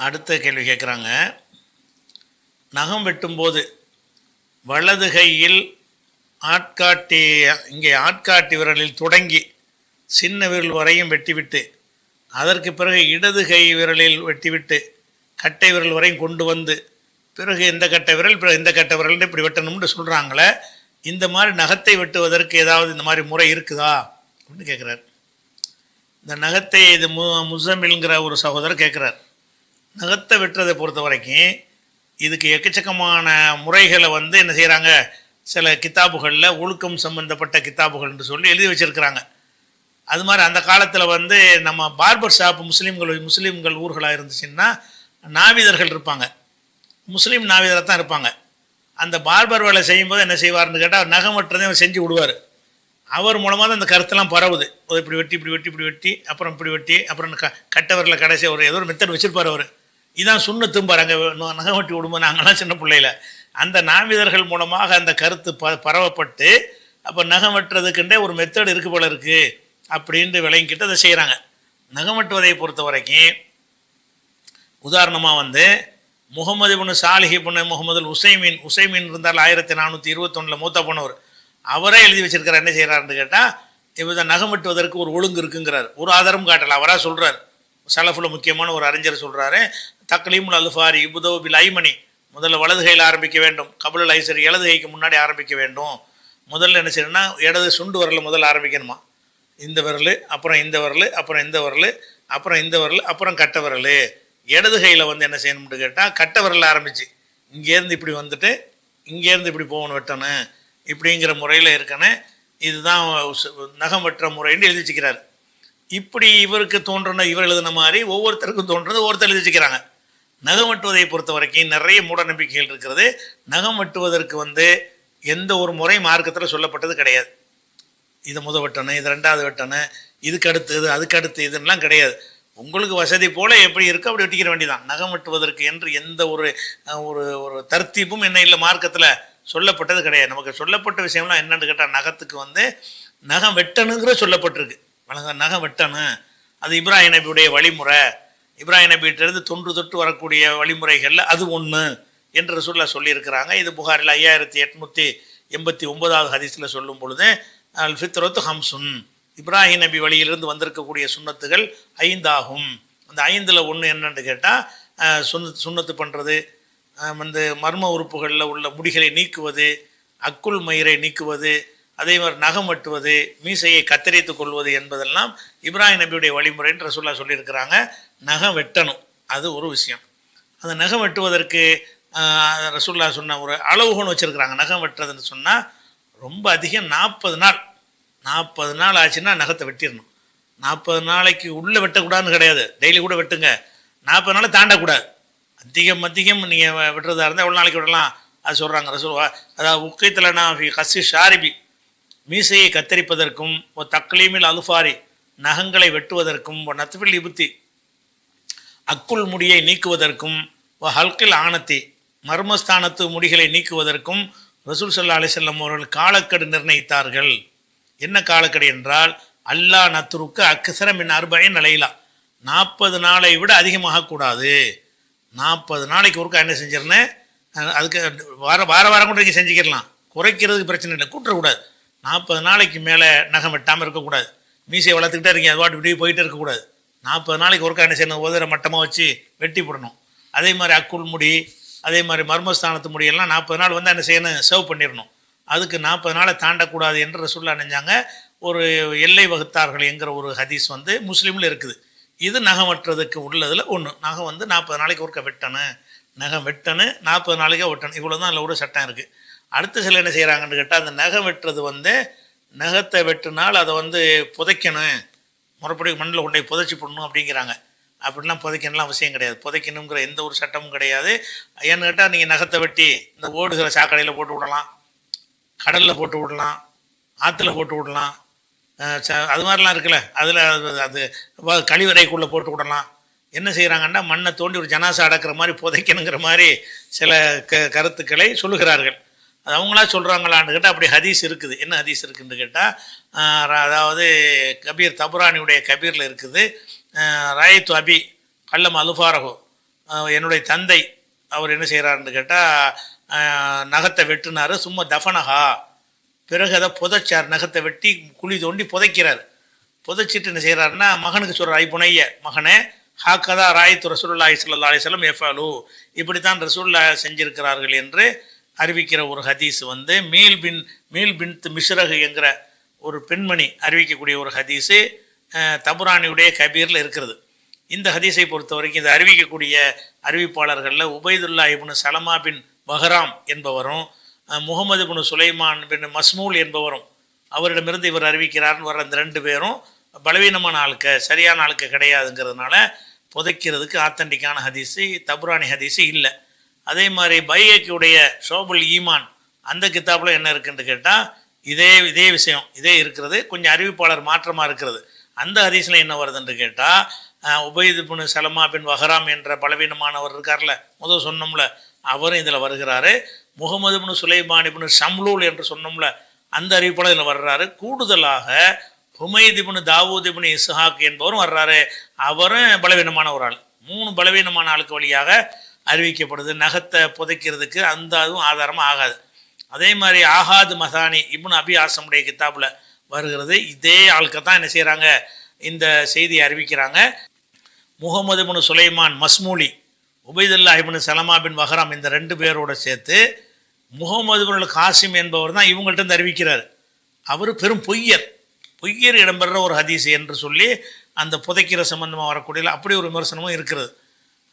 அடுத்த கேள்வி கேட்குறாங்க. நகம் வெட்டும்போது வலது கையில் ஆட்காட்டி இங்கே ஆட்காட்டி விரலில் தொடங்கி சின்ன விரல் வரையும் வெட்டிவிட்டு அதற்கு பிறகு இடது கை விரலில் வெட்டிவிட்டு கட்டை விரல் வரையும் கொண்டு வந்து பிறகு இந்த கட்டை விரல் பிறகு இந்த கட்டை விரல் இப்படி வெட்டணும்னு சொல்கிறாங்களே, இந்த மாதிரி நகத்தை வெட்டுவதற்கு ஏதாவது இந்த மாதிரி முறை இருக்குதா அப்படின்னு கேட்குறார். இந்த நகத்தை இது முசமில்ங்கிற ஒரு சகோதரர் கேட்குறார். நகத்தை வெட்டுறதை பொறுத்த வரைக்கும் இதுக்கு எக்கச்சக்கமான முறைகளை என்ன செய்கிறாங்க, சில கித்தாபுகளில் ஒழுக்கம் சம்பந்தப்பட்ட கித்தாபுகள்னு சொல்லி எழுதி வச்சுருக்கிறாங்க. அது மாதிரி அந்த காலத்தில் நம்ம பார்பர் ஷாப் முஸ்லீம்கள் ஊர்களாக இருந்துச்சுன்னா நாவிதர்கள் இருப்பாங்க, முஸ்லீம் நாவிதராக தான் இருப்பாங்க. அந்த பார்பர் வேலை செய்யும்போது என்ன செய்வார்னு கேட்டால் நகம் வெட்டுறதை அவர் செஞ்சு விடுவார். அவர் மூலமாக தான் அந்த கருத்தெல்லாம் பரவுது. இப்படி வெட்டி இப்படி வெட்டி இப்படி வெட்டி அப்புறம் இப்படி வெட்டி அப்புறம் கட்டவரில் கடைசி ஏதோ ஒரு மெத்தட் வச்சுருப்பார் அவர். இதான் சுண்ணத்தும்பார். அங்கே நகம் வெட்டி விடும்போது நாங்கள்லாம் சின்ன பிள்ளையில் அந்த நாவிதர்கள் மூலமாக அந்த கருத்து பரவப்பட்டு அப்போ நகம் வெட்டுறதுக்குண்டே ஒரு மெத்தட் இருக்குது போல இருக்குது அப்படின்ட்டு விளங்கிக்கிட்டு அதை செய்கிறாங்க. நகம் வெட்டுவதை பொறுத்த வரைக்கும் உதாரணமாக முகமது இப்னு சாலிஹ் இப்னு முகமது உசைமீன் இருந்தால் 1421 மூத்தா போனவர், அவரே எழுதி வச்சிருக்கிறார். என்ன செய்கிறாருன்னு கேட்டால், இப்போ நகம் வெட்டுவதற்கு ஒரு ஒழுங்கு இருக்குங்கிறார். ஒரு ஆதாரம் காட்டலை, அவராக சொல்கிறார். சலஃபுல முக்கியமான ஒரு அறிஞர் சொல்கிறாரு, தக்லீமுல் அல்ஃபாரி இபுதோ பில் ஐமணி, முதல்ல வலது கையில் ஆரம்பிக்க வேண்டும், கபுல் ஐசர் இடது கைக்கு முன்னாடி ஆரம்பிக்க வேண்டும். முதல்ல என்ன செய்யணும்னா இடது சுண்டு வரல முதல்ல ஆரம்பிக்கணுமா, இந்த விரல் அப்புறம் இந்த விரல் அப்புறம் இந்த விரல் அப்புறம் இந்த விரல் அப்புறம் கட்டை விரல். இடது கையில் என்ன செய்யணும்னு கேட்டால் கட்டை விரல் ஆரம்பித்து இங்கேருந்து இப்படி வந்துட்டு இங்கேருந்து இப்படி போகணும் வெட்டணும் இப்படிங்கிற முறையில் இருக்கணும். இதுதான் நகம் வெட்டுற முறைன்னு எழுதி வச்சுக்கிறார். இப்படி இவருக்கு தோன்றின இவர் எழுதின மாதிரி ஒவ்வொருத்தருக்கும் தோன்றது ஒவ்வொருத்தர் எழுதி வச்சுக்கிறாங்க. நகம் வெட்டுவதை பொறுத்த வரைக்கும் நிறைய மூட நம்பிக்கைகள் இருக்கிறது. நகம் வெட்டுவதற்கு எந்த ஒரு முறை மார்க்கத்தில் சொல்லப்பட்டது கிடையாது. இதை வெட்டணும், இது ரெண்டாவது வெட்டணும், இதுக்கு அடுத்தது அதுக்கு அடுத்து இதுன்னெலாம் கிடையாது. உங்களுக்கு வசதி போல் எப்படி இருக்கோ அப்படி வெட்டிக்கிற வேண்டியதான். நகம் வெட்டுவதற்கு என்று எந்த ஒரு ஒரு தர்த்தீப்பும் என்ன இல்லை, மார்க்கத்தில் சொல்லப்பட்டது கிடையாது. நமக்கு சொல்லப்பட்ட விஷயம்லாம் என்னென்னு கேட்டால், நகத்துக்கு நகம் வெட்டணுங்கிற சொல்லப்பட்டிருக்கு. நகம் வெட்டணும், அது இப்ராஹிம் நபியுடைய வழிமுறை, இப்ராஹிம் நபியிட்டிருந்து தொன்று தொட்டு வரக்கூடிய வழிமுறைகளில் அது ஒன்று என்று ரசூலுல்லாஹ் சொல்லியிருக்கிறாங்க. இது புகாரில் 5889 ஹதீஸில் சொல்லும் பொழுது அல் ஃபித்ரத்து ஹம்சுன், இப்ராஹிம் நபி வழியிலிருந்து வந்திருக்கக்கூடிய சுண்ணத்துகள் 5 ஆகும். அந்த 5ல் ஒன்று என்னன்னு கேட்டால் சுண்ணத்து பண்ணுறது, மர்ம உறுப்புகளில் உள்ள முடிகளை நீக்குவது, அக்குள் மயிரை நீக்குவது, அதே மாதிரி நகம் வெட்டுவது, மீசையை கத்தரித்து கொள்வது என்பதெல்லாம் இப்ராஹிம் நபியுடைய வழிமுறைன்னு ரசூலுல்லாஹ் சொல்லியிருக்கிறாங்க. நகம் வெட்டணும், அது ஒரு விஷயம். அந்த நகம் வெட்டுவதற்கு ரசூலுல்லாஹ் சொன்ன ஒரு அளவுகோன்னு வச்சுருக்கிறாங்க. நகம் வெட்டுறதுன்னு சொன்னால் ரொம்ப அதிகம் 40 நாள் ஆச்சுன்னா நகத்தை வெட்டிடணும். 40 நாளைக்கு உள்ளே வெட்டக்கூடாதுன்னு கிடையாது, டெய்லி கூட வெட்டுங்க. 40 நாளை தாண்டக்கூடாது. அதிகம் நீங்கள் வெட்டுறதா இருந்தால் எவ்வளோ நாளைக்கு விடலாம் அது சொல்கிறாங்க ரசூலுவா. அதாவது உக்கைத்தில் நான் கசி ஷாரிபி, மீசையை கத்தரிப்பதற்கும் தக்லீமில் அலுஃபாரி, நகங்களை வெட்டுவதற்கும் நத்ஃபில் இபுத்தி, அக்குள் முடியை நீக்குவதற்கும் ஹல்கில் ஆனத்தி, மர்மஸ்தானத்து முடிகளை நீக்குவதற்கும் ரசூல் ஸல்லல்லாஹு அலைஹி வஸல்லம் அவர்கள் காலக்கெடு நிர்ணயித்தார்கள். என்ன காலக்கெடு என்றால், அல்லா நத்துருக்கு அக்ஸர மின் 40 நிலையிலா, 40 நாளை விட அதிகமாகக்கூடாது. 40 நாளைக்கு ஒருக்கா என்ன செஞ்சிருந்தேன், அதுக்கு வாரம் கூட நீங்கள் செஞ்சுக்கிடலாம், குறைக்கிறதுக்கு பிரச்சனை இல்லை, கூட்டக்கூடாது. 40 நாளைக்கு மேலே நகம் வெட்டாமல் இருக்கக்கூடாது. மீசையை வளர்த்துக்கிட்டே இருக்கீங்க, அது வாட்டு இப்படி போயிட்டே இருக்கக்கூடாது. 40 நாளைக்கு ஒருக்கா என்ன செய்யணும், உதர மட்டமாக வச்சு வெட்டி போடணும். அதே மாதிரி அக்குள் முடி, அதே மாதிரி மர்மஸ்தானத்து முடியெல்லாம் 40 நாள் என்ன செய்யணும், சர்வ் பண்ணிடணும். அதுக்கு 40 நாளை தாண்டக்கூடாது என்று ரசூலுல்லாஹ் நினைஞ்சாங்க. ஒரு எல்லை வகுத்தார்கள் என்கிற ஒரு ஹதீஸ் முஸ்லீமில் இருக்குது. இது நகம் வெட்டுறதுக்கு உள்ளதில் ஒன்று. நகம் 40 நாளைக்கு ஒருக்க வெட்டணும், நகம் வெட்டணும், 40 நாளைக்கே வெட்டணும், இவ்வளோ தான் அதில் ஒரு சட்டம் இருக்குது. அடுத்த சில என்ன செய்கிறாங்கன்னு கேட்டால், அந்த நகம் வெட்டுறது நகத்தை வெட்டினால் அதை புதைக்கணும், முறைப்படி மண்ணில் கொண்டு போய் புதைச்சி போடணும் அப்படிங்கிறாங்க. அப்படிலாம் புதைக்கணும்லாம் அவசியம் கிடையாது. புதைக்கணுங்கிற எந்த ஒரு சட்டமும் கிடையாது. ஏன்னு கேட்டால், நீங்கள் நகத்தை வெட்டி இந்த ஓடுகிற சாக்கடையில் போட்டு விடலாம், கடலில் போட்டு விடலாம், ஆற்றுல போட்டு விடலாம், அது மாதிரிலாம் இருக்குல்ல, அதில் அது கழிவறைக்குள்ளே போட்டு விடலாம். என்ன செய்கிறாங்கன்னா, மண்ணை தோண்டி ஒரு ஜனாசா அடக்கிற மாதிரி புதைக்கணுங்கிற மாதிரி சில கருத்துக்களை சொல்லுகிறார்கள். அது அவங்களா சொல்கிறாங்களான்னு கேட்டால் அப்படி ஹதீஸ் இருக்குது. என்ன ஹதீஸ் இருக்குதுன்னு கேட்டால், அதாவது கபீர் தபுரானியுடைய கபீரில் இருக்குது, ராயத்து அபி கல்லம் அலுஃபாரகோ, என்னுடைய தந்தை அவர் என்ன செய்கிறாருன்னு கேட்டால் நகத்தை வெட்டினார், சும்மா தஃபனஹா, பிறகு அதை புதைச்சார், நகத்தை வெட்டி குழி தோண்டி புதைக்கிறார். புதைச்சிட்டு என்ன செய்கிறாருன்னா மகனுக்கு சொல்கிறார், ஐப்புனைய மகனே, ஹாக்கதா ராயத்து ரசூலுல்லாஹி ஸல்லல்லாஹு அலைஹி வஸல்லம் எஃபாலு, இப்படித்தான் ரசூலுல்லாஹ் செஞ்சிருக்கிறார்கள் என்று அறிவிக்கிற ஒரு ஹதீஸ் வந்து மீல் பின் மிஸ்ரஹு என்கிற ஒரு பெண்மணி அறிவிக்கக்கூடிய ஒரு ஹதீஸு தபுரானியுடைய கபீரில் இருக்கிறது. இந்த ஹதீஸை பொறுத்த வரைக்கும் இதை அறிவிக்கக்கூடிய அறிவிப்பாளர்களில் உபைதுல்லா இப்னு சலமா பின் வஹராம் என்பவரும் முகமது பின் சுலைமான் பின் மஸ்மூல் என்பவரும் அவரிடமிருந்து இவர் அறிவிக்கிறார்னு வர அந்த 2 பேரும் பலவீனமான ஆளுக்க, சரியான ஆளுக்க கிடையாதுங்கிறதுனால புதைக்கிறதுக்கு ஆத்தன்டிக்கான ஹதீஸு தபுரானி ஹதீஸு இல்லை. அதே மாதிரி பையக்கியுடைய ஷோபுல் ஈமான் அந்த கித்தாப்பில் என்ன இருக்குன்னு கேட்டால் இதே விஷயம் இதே இருக்கிறது, கொஞ்சம் அறிவிப்பாளர் மாற்றமாக இருக்கிறது. அந்த ஹதீஸில் என்ன வருதுன்னு கேட்டால் உபைது பின் சலமா பின் வஹராம் என்ற பலவீனமானவர் இருக்கார்ல, முதல் சொன்னோம்ல, அவரும் இதில் வருகிறாரு. முகமது பின் சுலைமான் பின் ஷம்லூல் என்று சொன்னோம்ல, அந்த அறிவிப்பாளர் இதில் வர்றாரு. கூடுதலாக ஹுமைத் பின் தாவூத் பின் இஸ்ஹாக் என்பவரும் வர்றாரு, அவரும் பலவீனமான ஒரு ஆள். 3 பலவீனமான ஆளுக்கு வழியாக அறிவிக்கப்படுது. நகத்தை புதைக்கிறதுக்கு அந்த அதுவும் ஆதாரமாக ஆகாது. அதே மாதிரி ஆஹாது மசானி இப்னு அபி ஆசமுடைய கித்தாப்பில் வருகிறது. இதே ஆளுக்கு தான் என்ன செய்கிறாங்க, இந்த செய்தியை அறிவிக்கிறாங்க. முகமது பின் சுலைமான் மஸ்மூலி, உபைதுல்லா இப்னு சலமா பின் வஹராம் இந்த 2 பேரோட சேர்த்து முகமது பின் காசிம் என்பவர் தான் இவங்கள்ட்ட அறிவிக்கிறார். அவர் பெரும் பொய்யர் இடம்பெற ஒரு ஹதீஸ் என்று சொல்லி அந்த புதைக்கிற சம்பந்தமாக வரக்கூடிய அப்படி ஒரு விமர்சனமும் இருக்கிறது.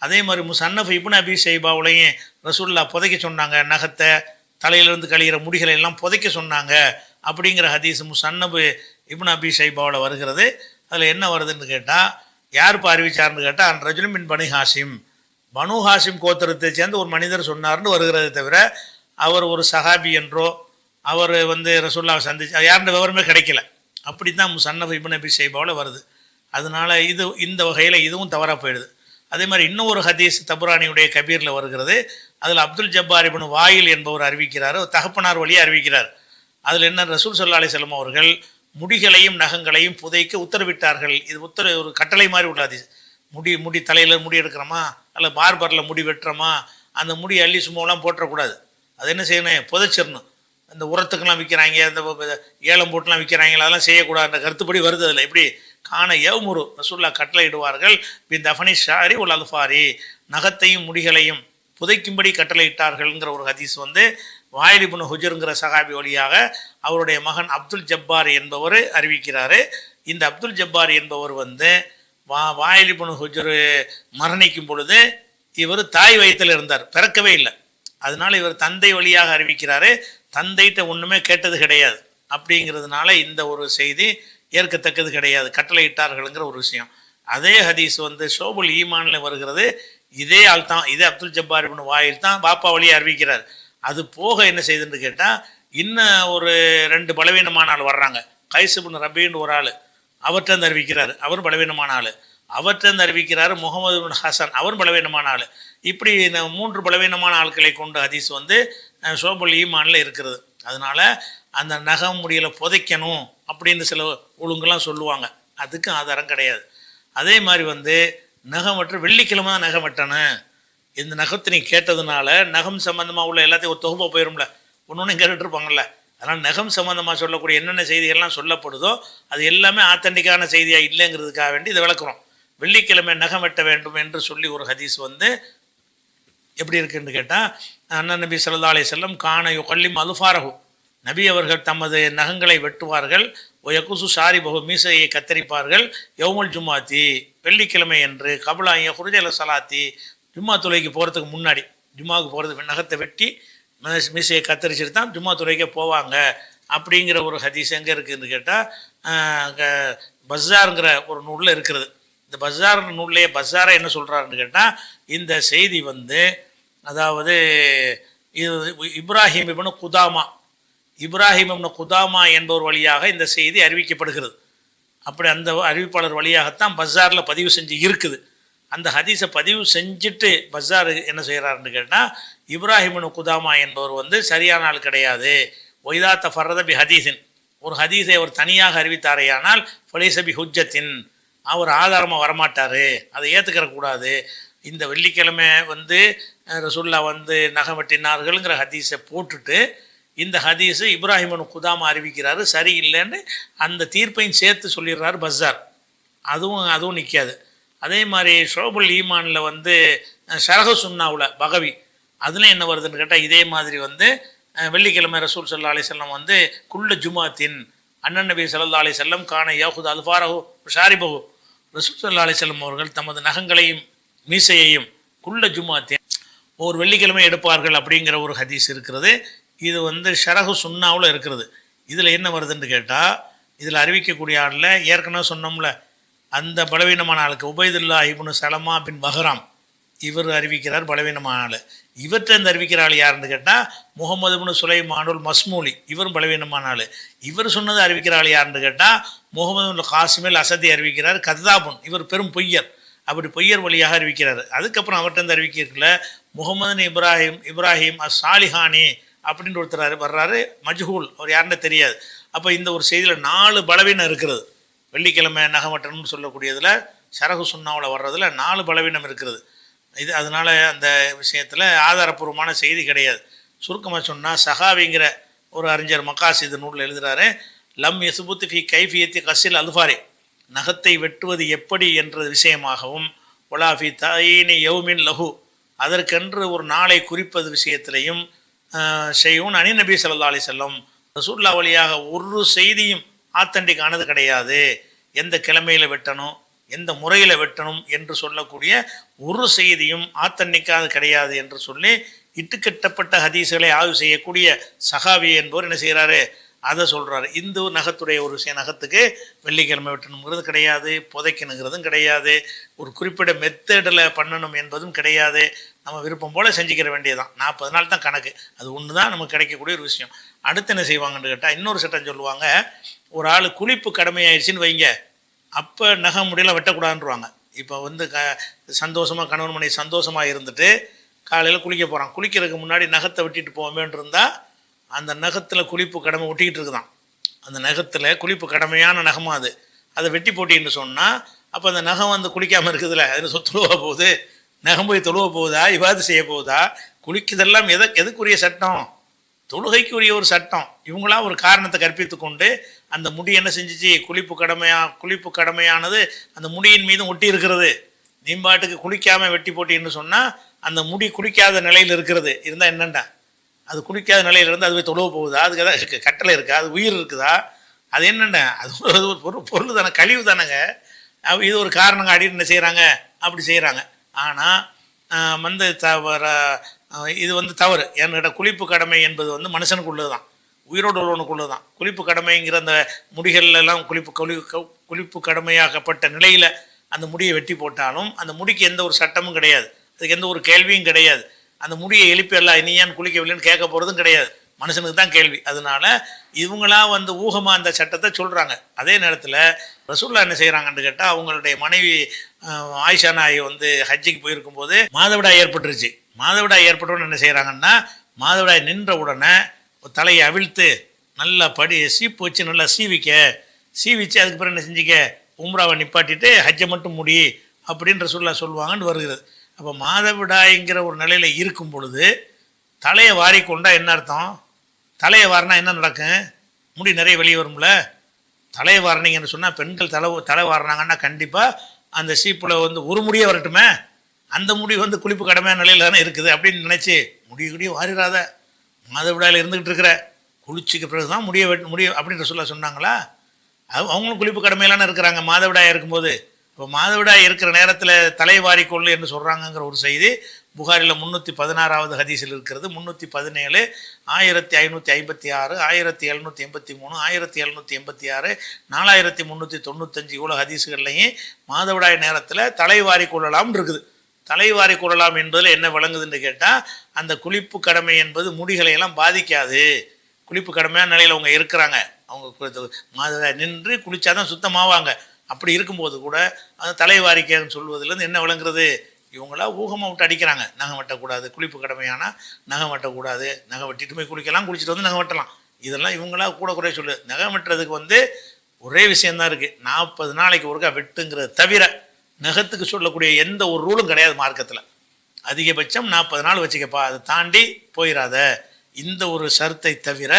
அதே மாதிரி முசன்னஃப் இப்னு அபி ஷைபாவுலையும் ரசூலுல்லாஹ் புதைக்க சொன்னாங்க, நகத்தை தலையிலிருந்து கழிகிற முடிகளை எல்லாம் புதைக்க சொன்னாங்க அப்படிங்கிற ஹதீஸ் முசன்னஃப் இப்னு அபி ஷைபாவில் வருகிறது. அதில் என்ன வருதுன்னு கேட்டால் யாருப்பா அறிவிச்சார்னு கேட்டால் அன் ரஜுலும் பின் பனு ஹாஷிம் கோத்திரத்தை சேர்ந்து ஒரு மனிதர் சொன்னார்னு வருகிறதே தவிர அவர் ஒரு சஹாபி என்றோ அவர் வந்து ரசூலுல்லாஹ் சந்திச்சு யாருன்ற விவரமே கிடைக்கல. அப்படி தான் முசன்னஃப் இப்னு அபி ஷைபாவில் வருது. அதனால் இந்த வகையில் இதுவும் தவறாக போயிடுது. அதே மாதிரி இன்னொரு ஹதீஸ் தபுரானியுடைய கபீரில் வருகிறது. அதில் அப்துல் ஜப்பார் இப்னு வாயில் என்பவர் அறிவிக்கிறார், தகப்பனார் வழியாக அறிவிக்கிறார். அதில் என்ன, ரசூல் ஸல்லல்லாஹு அலைஹி வஸல்லம் அவர்கள் முடிகளையும் நகங்களையும் புதைக்க உத்தரவிட்டார்கள். இது ஒரு கட்டளை மாதிரி உள்ள ஹதீஸ். முடி தலையில் முடி எடுக்கிறோமா, அல்ல பார்பரில் முடி வெட்டுறோமா, அந்த முடி அள்ளி சும்மாவெல்லாம் போட்டுறக்கூடாது. அது என்ன செய்யணும், புதைச்சிடணும். அந்த உரத்துக்கெல்லாம் விற்கிறாங்க, அந்த ஏலம் போட்டுலாம் விற்கிறாங்க, அதெல்லாம் செய்யக்கூடாது. அந்த கருத்துப்படி வருது. அதில் எப்படி காண யவ்முரு ரசூலுல்லாஹ் கட்டளையிடுவார்கள் பின் தஃபனி ஷாரி உல் அல்ஃபாரி, நகத்தையும் முடிகளையும் புதைக்கும்படி கட்டளையிட்டார்கள்ங்கிற ஒரு ஹதீஸ் வந்து வாயில் இப்னு ஹுஜருங்கிற சஹாபி வழியாக அவருடைய மகன் அப்துல் ஜப்பார் என்பவர் அறிவிக்கிறார். இந்த அப்துல் ஜப்பார் என்பவர் வந்து வாயில் இப்னு ஹுஜர் மரணிக்கும் பொழுது இவர் தாய் வயிற்றில் இருந்தார், பிறக்கவே இல்லை. அதனால இவர் தந்தை வழியாக அறிவிக்கிறாரு, தந்தைகிட்ட ஒன்றுமே கேட்டது கிடையாது. அப்படிங்கிறதுனால இந்த ஒரு செய்தி ஏற்கத்தக்கது கிடையாது, கட்டளையிட்டார்கள்ங்கிற ஒரு விஷயம். அதே ஹதீஸ் வந்து ஷோபுல் ஈமானில் வருகிறது. இதே ஆள் தான், இதே அப்துல் ஜப்பார் இப்னு வாயில் தான் பாப்பா வழியாக அறிவிக்கிறார். அது போக என்ன செய்யுதுன்னு கேட்டால் இன்னும் ஒரு 2 பலவீனமான ஆள் வர்றாங்க. கைஸ் இப்னு ரபீன்னு ஒரு ஆள், அவர்கிட்ட அறிவிக்கிறார், அவரும் பலவீனமான ஆள். அவர்கிட்ட அறிவிக்கிறார் முகமது பின் ஹசன், அவரும் பலவீனமான ஆள். இப்படி 3 பலவீனமான ஆட்களை கொண்ட ஹதீஸ் வந்து ஷோபுல் ஈமானில் இருக்கிறது. அதனால் அந்த நகம் முடியலை புதைக்கணும் அப்படின்னு சில ஒழுங்கெல்லாம் சொல்லுவாங்க, அதுக்கு ஆதாரம் கிடையாது. அதே மாதிரி வந்து நகம் வெட்டுற வெள்ளிக்கிழமை தான் நகம் வெட்டணும். இந்த நகத்தை நீ கேட்டதுனால நகம் சம்மந்தமாக உள்ள எல்லாத்தையும் ஒரு தொகுப்பாக போயிடும்ல, ஒன்று கேட்டுட்ருப்பாங்கள்ல. அதனால் நகம் சம்மந்தமாக சொல்லக்கூடிய என்னென்ன செய்திகள்லாம் சொல்லப்படுதோ அது எல்லாமே ஆத்தன்டிக்கான செய்தியாக இல்லைங்கிறதுக்காக வேண்டி இதை விளக்குறோம். வெள்ளிக்கிழமை நகம் வெட்ட வேண்டும் என்று சொல்லி ஒரு ஹதீஸ் வந்து எப்படி இருக்குன்னு கேட்டால், அண்ணன் நபி ஸல்லல்லாஹு அலைஹி வஸல்லம் கான யுகல்லிம் அல்ஃபாரஹு, நபி அவர்கள் தமது நகங்களை வெட்டுவார்கள். ஒயகுசு ஷாரிபஹு, மீசையை கத்தரிப்பார்கள். யௌமுல் ஜும்மாத்தி, வெள்ளிக்கிழமை என்று. கபுலாய குருஜல சலாத்தி, ஜும்மா தொலைக்கு போகிறதுக்கு முன்னாடி, ஜும்மாவுக்கு போகிறதுக்கு நகத்தை வெட்டி மீசையை கத்தரிச்சுட்டு தான் ஜும்மா தொலைக்கே போவாங்க அப்படிங்கிற ஒரு ஹதீஸ் எங்கே இருக்குதுன்னு கேட்டால் பஸாருங்கிற ஒரு நூலில் இருக்கிறது. இந்த பஸார் நூல்லையே பஸாரை என்ன சொல்கிறாருன்னு கேட்டால், இந்த செய்தி வந்து அதாவது இது இப்ராஹிம் இப்னு குதாமா என்பவர் வழியாக இந்த செய்தி அறிவிக்கப்படுகிறது. அப்படி அந்த அறிவிப்பாளர் வழியாகத்தான் பஸாரில் பதிவு செஞ்சு இருக்குது. அந்த ஹதீஸை பதிவு செஞ்சுட்டு பஸார் என்ன செய்கிறாருன்னு கேட்டால், இப்ராஹிம் இப்னு குதாமா என்பவர் வந்து சரியான ஆள் கிடையாது. ஒய்தா தஃபர்ரத பி ஹதீஸின், ஒரு ஹதீஸை அவர் தனியாக அறிவித்தாரையானால் ஃபலைஸ பி ஹுஜ்ஜத்தின், அவர் ஆதாரமாக வரமாட்டார், அதை ஏற்றுக்கிற கூடாது. இந்த வெள்ளிக்கிழமை வந்து ரசூல்லா வந்து நகம் வெட்டினார்கள்ங்கிற ஹதீஸை போட்டுட்டு இந்த ஹதீஸு இப்ராஹிம் குதாமா அறிவிக்கிறாரு சரியில்லைன்னு அந்த தீர்ப்பையும் சேர்த்து சொல்லிடுறாரு பஸார். அதுவும் நிற்காது. அதே மாதிரி ஷோபுல் ஈமானில் வந்து ஷரஹ சுன்னாவில் பகவி அதில் என்ன வருதுன்னு கேட்டால் இதே மாதிரி வந்து வெள்ளிக்கிழமை ரசூல் ஸல்லல்லாஹு அலைஹி வஸல்லம் வந்து குல்ல ஜுமாத்தின் அண்ணன் நபி ஸல்லல்லாஹு அலைஹி வஸல்லம் கான யாஹுத் அல்ஃபாரஹு ஷாரிபஹு, ரசூல் ஸல்லல்லாஹு அலைஹி வஸல்லம் அவர்கள் தமது நகங்களையும் மீசையையும் குல்ல ஜுமாத்தின் ஒரு வெள்ளிக்கிழமை எடுப்பார்கள் அப்படிங்கிற ஒரு ஹதீஸ் இருக்கிறது. இது வந்து ஷரஹு சுன்னாவில் இருக்கிறது. இதில் என்ன வருதுன்னு கேட்டால் இதில் அறிவிக்கக்கூடிய ஆளில் ஏற்கனவே சொன்னோம்ல அந்த பலவீனமான ஆளுக்கு உபைதுல்லா இப்னு சலமா பின் பஹ்ராம் இவர் அறிவிக்கிறார் பலவீனமான ஆள். இவர்கிட்ட அறிவிக்கிற ஆள் யாருன்னு கேட்டால் முகமது இப்னு சுலைமானுல் மஸ்மூலி, இவரும் பலவீனமான ஆள். இவர் சொன்னது அறிவிக்கிற ஆள் யாருன்னு கேட்டால் முகமது காசிமில் அசதி அறிவிக்கிறார் கத்தாபுன், இவர் பெரும் பொய்யர். அப்படி பொய்யர் வழியாக அறிவிக்கிறார். அதுக்கப்புறம் அவர்கிட்ட அறிவிக்கிறதுல முகமது இப்ராஹிம் சாலிஹானி அப்படின்ற ஒருத்தர் வர்றாரு, மஜ்ஹூல், அவர் யாருன்னு தெரியாது. அப்போ இந்த ஒரு செய்தியில் 4 பலவீனம் இருக்கிறது. வெள்ளிக்கிழமை நகமட்டணும்னு சொல்லக்கூடியதில் ஷரஹு சுன்னாவில் வர்றதில் 4 பலவீனம் இருக்கிறது. இது அதனால் அந்த விஷயத்தில் ஆதாரப்பூர்வமான செய்தி கிடையாது. சுருக்கமாக சொன்னால் சஹாவிங்கிற ஒரு அறிஞர் மக்காசிது நூலில் எழுதுகிறாரு, லம் யசுபுத் ஃபி கைஃபியத்தி கசில் அல்ஃபாரி, நகத்தை வெட்டுவது எப்படி என்ற விஷயமாகவும், ஒலாஃபி தாயினி யௌமின் லஹு, அதற்கென்று ஒரு நாளை குறிப்பது விஷயத்திலையும் செய்யும் அனி நபி ஸல்லல்லாஹு அலைஹி வஸல்லம் ரசூல்லா வழியாக ஒரு செய்தியும் ஆத்தன்டிக் ஆனது கிடையாது. எந்த கிழமையில் வெட்டணும், எந்த முறையில் வெட்டணும் என்று சொல்லக்கூடிய ஒரு செய்தியும் ஆத்தன்டிக்காது கிடையாது என்று சொல்லி இட்டுக்கட்டப்பட்ட ஹதீஸ்களை ஆய்வு செய்யக்கூடிய சஹாபி என்பவர் என்ன செய்கிறாரு, அதை சொல்கிறாரு. இந்து நகத்துடைய ஒரு விஷயம், நகத்துக்கு வெள்ளிக்கிழமை வெட்டணுங்கிறது கிடையாது, புதைக்கணுங்கிறதும் கிடையாது, ஒரு குறிப்பிட்ட மெத்தடில் பண்ணணும் என்பதும் கிடையாது. நம்ம விருப்பம் போல் செஞ்சுக்கிற வேண்டியதான். 40 நாள் தான் கணக்கு. அது ஒன்று தான் நமக்கு கிடைக்கக்கூடிய ஒரு விஷயம். அடுத்து என்ன செய்வாங்கன்னு கேட்டால் இன்னொரு சட்டம் சொல்லுவாங்க. ஒரு ஆள் குளிப்பு கடமையாயிடுச்சின்னு வைங்க, அப்போ நகை முடியெல்லாம் வெட்டக்கூடாதுன்றாங்க. இப்போ வந்து சந்தோஷமாக கணவன் மனைவி சந்தோஷமாக இருந்துட்டு காலையில் குளிக்க போகிறான், குளிக்கிறதுக்கு முன்னாடி நகத்தை வெட்டிட்டு போவோமேன்னு இருந்தால் அந்த நகத்தில் குளிப்பு கடமை ஒட்டிக்கிட்டு இருக்குதான். அந்த நகத்தில் குளிப்பு கடமையான நகமாக அது, அதை வெட்டி போட்டின்னு சொன்னால் அப்போ அந்த நகம் வந்து குளிக்காமல் இருக்குதுல்ல, அதில் தொழுவ போகுது, நகம் போய் தொழுவ போகுதா, இவாது செய்ய போகுதா, குளிக்குதெல்லாம் எதுக்குரிய சட்டம், தொழுகைக்குரிய ஒரு சட்டம். இவங்களாம் ஒரு காரணத்தை கற்பித்து கொண்டு அந்த முடி என்ன செஞ்சிச்சு, குளிப்பு கடமையானது அந்த முடியின் மீதும் ஒட்டி இருக்கிறது. நீம்பாட்டுக்கு குளிக்காமல் வெட்டி போட்டின்னு சொன்னால் அந்த முடி குளிக்காத நிலையில் இருக்கிறது. இருந்தால் என்னண்டா, அது குளிக்காத நிலையில் இருந்து அது போய் தொழுவ போகுதா, அதுக்கு எதாவது கட்டளை இருக்கா, அது உயிர் இருக்குதா, அது என்னென்ன, அது ஒரு பொருள் தானே, கழிவு தானேங்க. இது ஒரு காரணங்க அடின்னு என்ன செய்கிறாங்க, அப்படி செய்கிறாங்க. ஆனால் வந்து இது வந்து தவறு. ஏன்னு கேட்டால் குளிப்பு கடமை என்பது வந்து மனுஷனுக்குள்ளது தான், உயிரோடு உள்ளவனுக்குள்ளது தான். குளிப்பு கடமைங்கிற அந்த முடிகளெல்லாம் குளிப்பு கடமையாகப்பட்ட நிலையில் அந்த முடியை வெட்டி போட்டாலும் அந்த முடிக்கு எந்த ஒரு சட்டமும் கிடையாது, அதுக்கு எந்த ஒரு கேள்வியும் கிடையாது. அந்த முடியை எழுப்பி எல்லாம் நீ ஏன் குளிக்கவில்லைன்னு கேட்க போகிறதும் கிடையாது, மனுஷனுக்கு தான் கேள்வி. அதனால் இவங்களாம் வந்து ஊகமாக அந்த சட்டத்தை சொல்கிறாங்க. அதே நேரத்தில் ரசூல்லா என்ன செய்கிறாங்கன்னு கேட்டால் அவங்களுடைய மனைவி ஆயிஷா நாய் வந்து ஹஜ்ஜிக்கு போயிருக்கும்போது மாதவிடாய் ஏற்பட்டுருச்சு. மாதவிடாய் ஏற்பட்டவுடனே என்ன செய்கிறாங்கன்னா, மாதவிடாய் நின்ற உடனே தலையை அவிழ்த்து நல்லா சீப்பு வச்சு நல்லா சீவிச்சு அதுக்கு பிறகு என்ன செஞ்சிக்க, உம்ராவை நிப்பாட்டிட்டு ஹஜ்ஜை மட்டும் முடி அப்படின்ற சொல்லுவாங்கன்னு வருகிறது. அப்போ மாதவிடாய்ங்கிற ஒரு நிலையில் இருக்கும் பொழுது தலையை வாரிக்கொண்டா என்ன அர்த்தம், தலையை வாரினா என்ன நடக்கும், முடி நிறைய வெளியே வரும்ல. தலையை வாரினீங்கன்னு சொன்னால் பெண்கள் தலை வாரினாங்கன்னா கண்டிப்பாக அந்த சீப்பில் வந்து ஒரு முடியே வரட்டுமே, அந்த முடி வந்து குளிப்பு கடமையான நிலையில் தானே இருக்குது அப்படின்னு நினச்சி முடிய வாரிடாத, மாதவிடாயில் இருந்துக்கிட்டு இருக்கிற, குளிச்சுக்கு பிறகு தான் முடிய அப்படின்ற சொன்னாங்களா. அவங்களும் குளிப்பு கடமையிலான இருக்கிறாங்க மாதவிடாய் இருக்கும்போது. இப்போ மாதவிடாய் இருக்கிற நேரத்தில் தலைவாரிக்கொள்ளு என்று சொல்கிறாங்கங்கிற ஒரு செய்தி புகாரில் 316வது ஹதீஸில் இருக்கிறது. 317, 1556, 1783, 1786, 4395 இவ்வளோ ஹதீஸுகள்லையும் மாதவிடாய் நேரத்தில் தலைவாரி கொள்ளலாம்னு இருக்குது. தலைவாரி கொள்ளலாம் என்பதில் என்ன விளங்குதுன்னு கேட்டால் அந்த குளிப்பு கடமை என்பது முடிகளையெல்லாம் பாதிக்காது. குளிப்பு கடமையான நிலையில் அவங்க இருக்கிறாங்க, அவங்க மாதவிடாய் நின்று குளித்தாதான் சுத்தமாவாங்க. அப்படி இருக்கும்போது கூட அந்த தலைவாரிக்கைன்னு சொல்வதுலேருந்து என்ன விளங்குறது, இவங்களாம் ஊகமாக விட்டு அடிக்கிறாங்க. நகம் வெட்டக்கூடாது, குளிப்பு கடமையானால் நகம் வெட்டக்கூடாது, நகம் வெட்டிட்டு போய் குளிக்கலாம், குளிச்சுட்டு வந்து நகம் வெட்டலாம். இதெல்லாம் இவங்களாம் கூட குறைய சொல்லு. நகம் வெட்டுறதுக்கு வந்து ஒரே விஷயந்தான் இருக்குது, 40 நாளைக்கு ஒருக்கா வெட்டுங்கிறது தவிர நகத்துக்கு சொல்லக்கூடிய எந்த ஒரு ரூலும் கிடையாது மார்க்கத்தில். அதிகபட்சம் 40 நாள் வச்சுக்கப்பா, அதை தாண்டி போயிடாத. இந்த ஒரு ஷரத்தை தவிர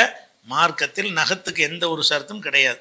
மார்க்கத்தில் நகத்துக்கு எந்த ஒரு ஷரத்தும் கிடையாது.